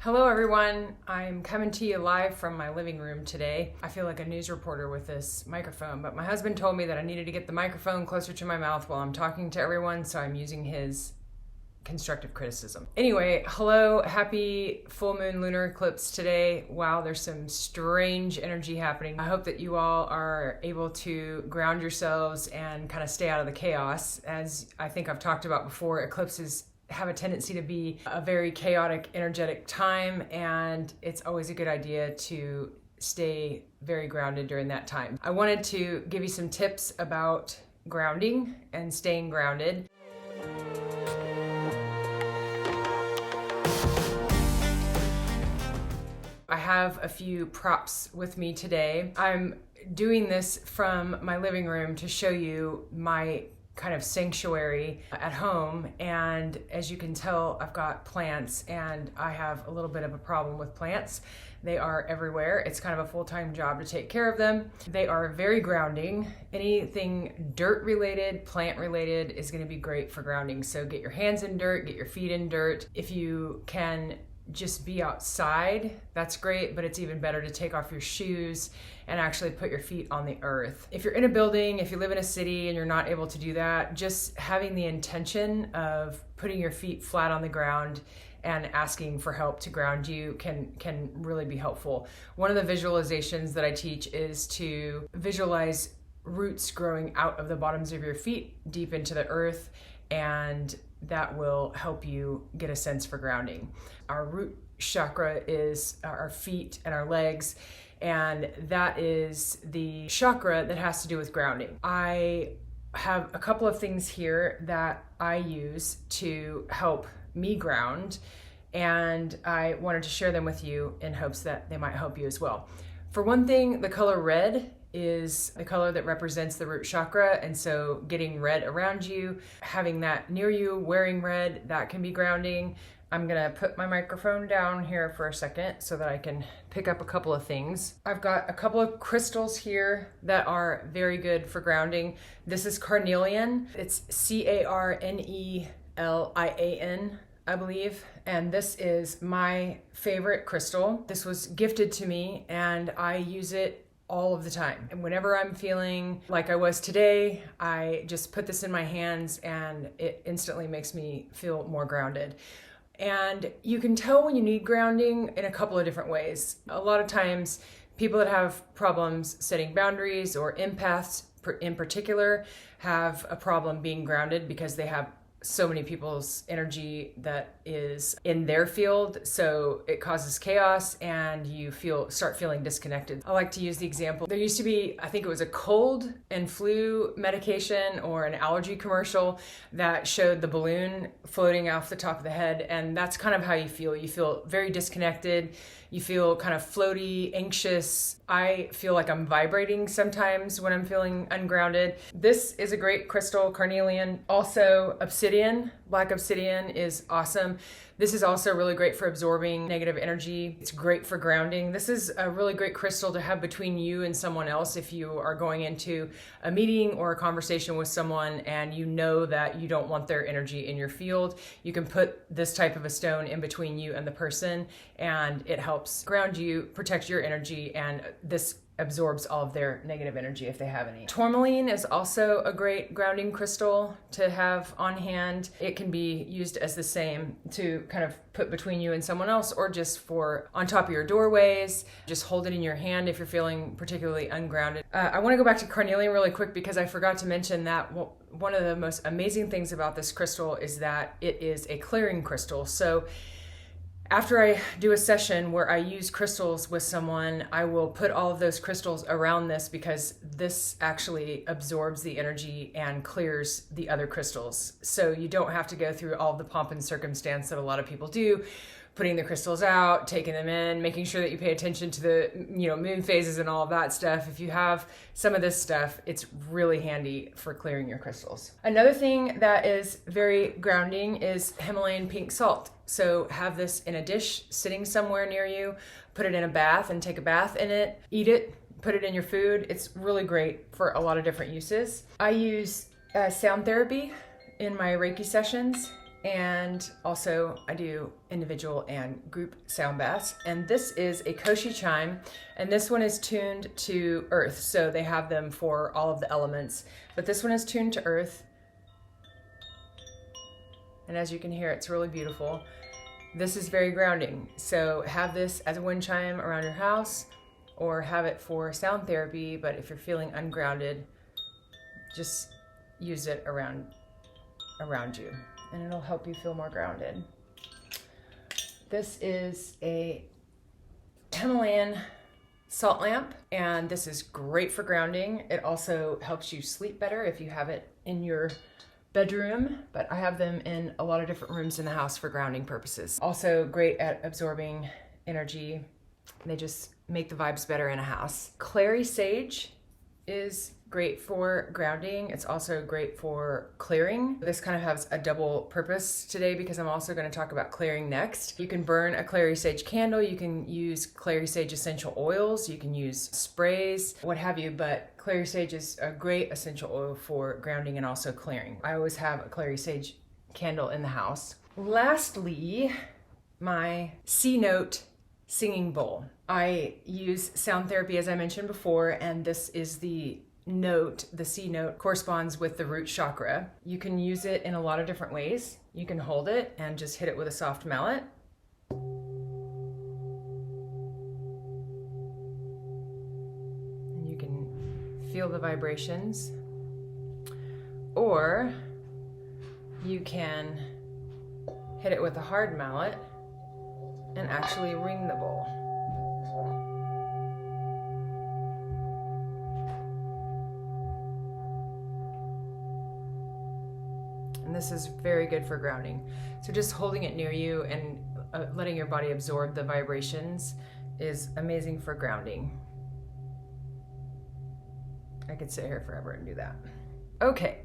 Hello everyone, I'm coming to you live from my living room today. I feel like a news reporter with this microphone, but my husband told me that I needed to get the microphone closer to my mouth while I'm talking to everyone, so I'm using his constructive criticism. Anyway, hello, happy full moon lunar eclipse today. Wow, there's some strange energy happening. I hope that you all are able to ground yourselves and kind of stay out of the chaos. As I think I've talked about before, eclipses have a tendency to be a very chaotic, energetic time, and it's always a good idea to stay very grounded during that time. I wanted to give you some tips about grounding and staying grounded. I have a few props with me today. I'm doing this from my living room to show you my kind of sanctuary at home, and as you can tell, I've got plants and I have a little bit of a problem with plants. They are everywhere. It's kind of a full-time job to take care of them. They are very grounding. Anything dirt related, plant related is going to be great for grounding. So get your hands in dirt, get your feet in dirt. If you can just be outside, that's great, but it's even better to take off your shoes and actually put your feet on the earth. If you're in a building, if you live in a city and you're not able to do that, just having the intention of putting your feet flat on the ground and asking for help to ground you can really be helpful. One of the visualizations that I teach is to visualize roots growing out of the bottoms of your feet deep into the earth, and that will help you get a sense for grounding. Our root chakra is our feet and our legs, and that is the chakra that has to do with grounding. I have a couple of things here that I use to help me ground, and I wanted to share them with you in hopes that they might help you as well. For one thing, the color red is the color that represents the root chakra, and so getting red around you, having that near you, wearing red, that can be grounding. I'm gonna put my microphone down here for a second so that I can pick up a couple of things. I've got a couple of crystals here that are very good for grounding. This is carnelian. It's Carnelian, I believe, and this is my favorite crystal. This was gifted to me and I use it all of the time. And whenever I'm feeling like I was today, I just put this in my hands and it instantly makes me feel more grounded. And you can tell when you need grounding in a couple of different ways. A lot of times, people that have problems setting boundaries, or empaths in particular, have a problem being grounded because they have so many people's energy that is in their field, so it causes chaos and you start feeling disconnected. I like to use the example, there used to be, I think it was a cold and flu medication or an allergy commercial that showed the balloon floating off the top of the head, and that's kind of how you feel. You feel very disconnected, you feel kind of floaty, anxious. I feel like I'm vibrating sometimes when I'm feeling ungrounded. This is a great crystal, carnelian. Also obsidian, black obsidian is awesome. This is also really great for absorbing negative energy. It's great for grounding. This is a really great crystal to have between you and someone else if you are going into a meeting or a conversation with someone and you know that you don't want their energy in your field. You can put this type of a stone in between you and the person, and it helps ground you, protect your energy, and this absorbs all of their negative energy if they have any. Tourmaline is also a great grounding crystal to have on hand. It can be used as the same to kind of put between you and someone else, or just for on top of your doorways. Just hold it in your hand if you're feeling particularly ungrounded. I want to go back to carnelian really quick because I forgot to mention that one of the most amazing things about this crystal is that it is a clearing crystal. So after I do a session where I use crystals with someone, I will put all of those crystals around this because this actually absorbs the energy and clears the other crystals. So you don't have to go through all the pomp and circumstance that a lot of people do, putting the crystals out, taking them in, making sure that you pay attention to the moon phases and all of that stuff. If you have some of this stuff, it's really handy for clearing your crystals. Another thing that is very grounding is Himalayan pink salt. So have this in a dish sitting somewhere near you, put it in a bath and take a bath in it, eat it, put it in your food. It's really great for a lot of different uses. I use sound therapy in my Reiki sessions, And also I do individual and group sound baths. And this is a Koshi chime, and this one is tuned to earth. So they have them for all of the elements, but this one is tuned to earth. And as you can hear, it's really beautiful. This is very grounding. So have this as a wind chime around your house, or have it for sound therapy. But if you're feeling ungrounded, just use it around you, and it'll help you feel more grounded. This is a Himalayan salt lamp, and this is great for grounding. It also helps you sleep better if you have it in your bedroom, but I have them in a lot of different rooms in the house for grounding purposes. Also great at absorbing energy. They just make the vibes better in a house. Clary sage is great for grounding. It's also great for clearing. This kind of has a double purpose today because I'm also going to talk about clearing next. You can burn a clary sage candle. You can use clary sage essential oils. You can use sprays, what have you, but clary sage is a great essential oil for grounding and also clearing. I always have a clary sage candle in the house. Lastly, my C-note singing bowl. I use sound therapy, as I mentioned before, and this is the note, the C note corresponds with the root chakra. You can use it in a lot of different ways. You can hold it and just hit it with a soft mallet. And you can feel the vibrations. Or you can hit it with a hard mallet and actually ring the bowl. And this is very good for grounding. So just holding it near you and letting your body absorb the vibrations is amazing for grounding. I could sit here forever and do that. Okay,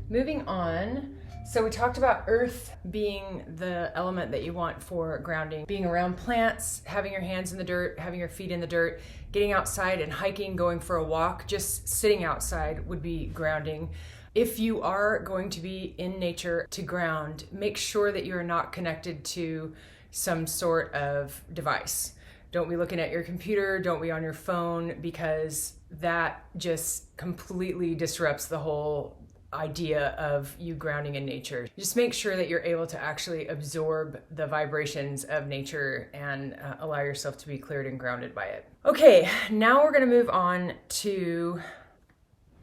moving on. So we talked about earth being the element that you want for grounding, being around plants, having your hands in the dirt, having your feet in the dirt, getting outside and hiking, going for a walk, just sitting outside would be grounding. If you are going to be in nature to ground, make sure that you're not connected to some sort of device. Don't be looking at your computer, don't be on your phone, because that just completely disrupts the whole idea of you grounding in nature. Just make sure that you're able to actually absorb the vibrations of nature and allow yourself to be cleared and grounded by it. Okay, now we're going to move on to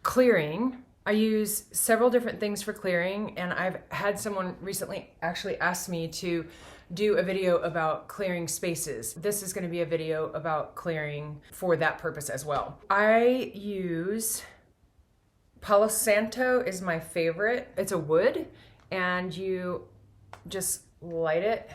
clearing. I use several different things for clearing, and I've had someone recently actually ask me to do a video about clearing spaces. This is going to be a video about clearing for that purpose as well. I use Palo Santo is my favorite. It's a wood, and you just light it.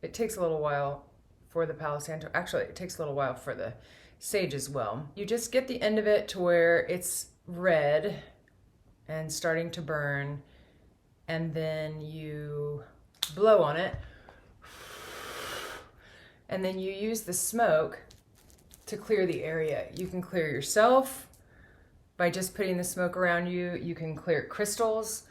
It takes a little while for the Palo Santo. Actually, it takes a little while for the sage as well. You just get the end of it to where it's red and starting to burn, and then you blow on it, and then you use the smoke to clear the area. You can clear yourself by just putting the smoke around you. You can clear crystals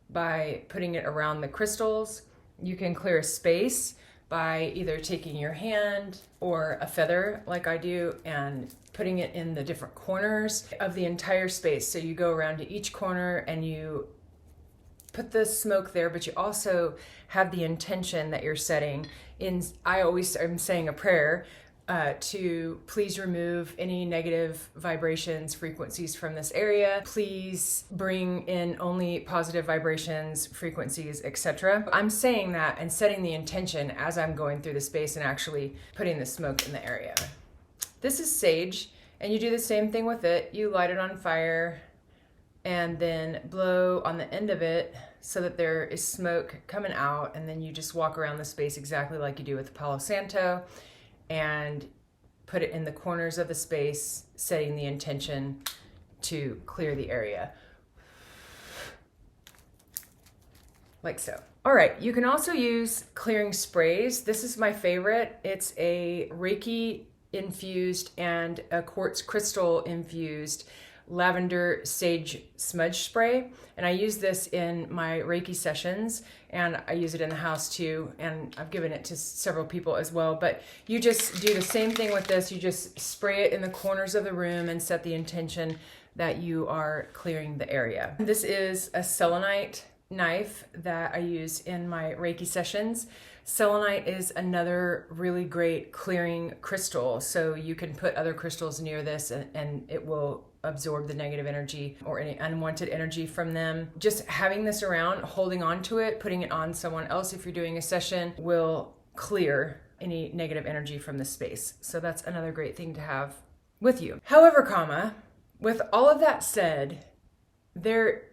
by putting it around the crystals. You can clear a space by either taking your hand or a feather like I do and putting it in the different corners of the entire space. So you go around to each corner and you put the smoke there, but you also have the intention that you're setting in. I'm saying a prayer to please remove any negative vibrations, frequencies from this area. Please bring in only positive vibrations, frequencies, etc. I'm saying that and setting the intention as I'm going through the space and actually putting the smoke in the area. This is sage, and you do the same thing with it. You light it on fire and then blow on the end of it so that there is smoke coming out, and then you just walk around the space exactly like you do with the Palo Santo and put it in the corners of the space, setting the intention to clear the area. Like so. All right, you can also use clearing sprays. This is my favorite. It's a Reiki infused and a quartz crystal infused. lavender sage smudge spray, and I use this in my Reiki sessions, and I use it in the house too, and I've given it to several people as well. But you just do the same thing with this. You just spray it in the corners of the room and set the intention that you are clearing the area. This is a selenite knife that I use in my Reiki sessions. Selenite is another really great clearing crystal, so you can put other crystals near this and it will absorb the negative energy or any unwanted energy from them. Just having this around, holding on to it, putting it on someone else if you're doing a session will clear any negative energy from the space. So that's another great thing to have with you. However, with all of that said, there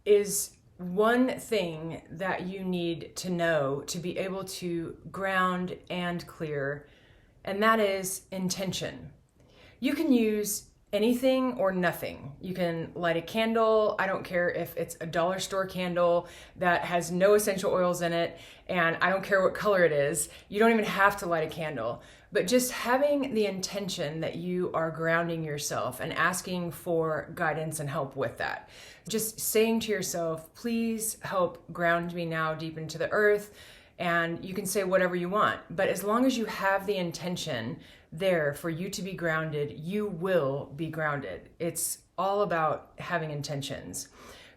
is one thing that you need to know to be able to ground and clear, and that is intention. You can use anything or nothing. You can light a candle. I don't care if it's a dollar store candle that has no essential oils in it, and I don't care what color it is. You don't even have to light a candle. But just having the intention that you are grounding yourself and asking for guidance and help with that. Just saying to yourself, please help ground me now deep into the earth. And you can say whatever you want. But as long as you have the intention there for you to be grounded, you will be grounded. It's all about having intentions.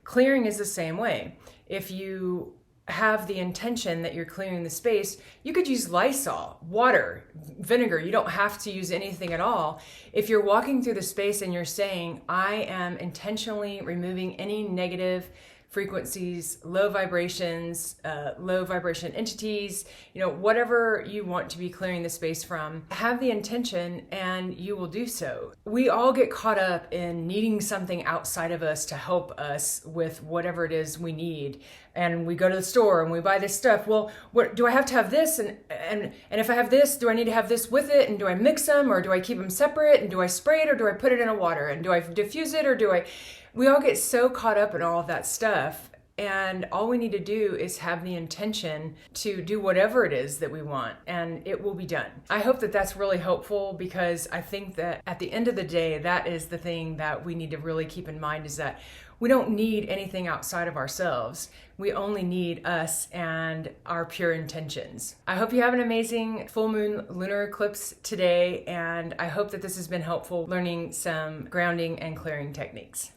Clearing is the same way. If you have the intention that you're clearing the space, you could use Lysol, water, vinegar. You don't have to use anything at all. If you're walking through the space and you're saying, I am intentionally removing any negative frequencies, low vibrations, low vibration entities, whatever you want to be clearing the space from, have the intention and you will do so. We all get caught up in needing something outside of us to help us with whatever it is we need. And we go to the store and we buy this stuff. Well, what do I have to have this? And if I have this, do I need to have this with it? And do I mix them or do I keep them separate? And do I spray it or do I put it in a water? And do I diffuse it or do I... We all get so caught up in all of that stuff, and all we need to do is have the intention to do whatever it is that we want, and it will be done. I hope that that's really helpful, because I think that at the end of the day, that is the thing that we need to really keep in mind, is that we don't need anything outside of ourselves. We only need us and our pure intentions. I hope you have an amazing full moon lunar eclipse today, and I hope that this has been helpful learning some grounding and clearing techniques.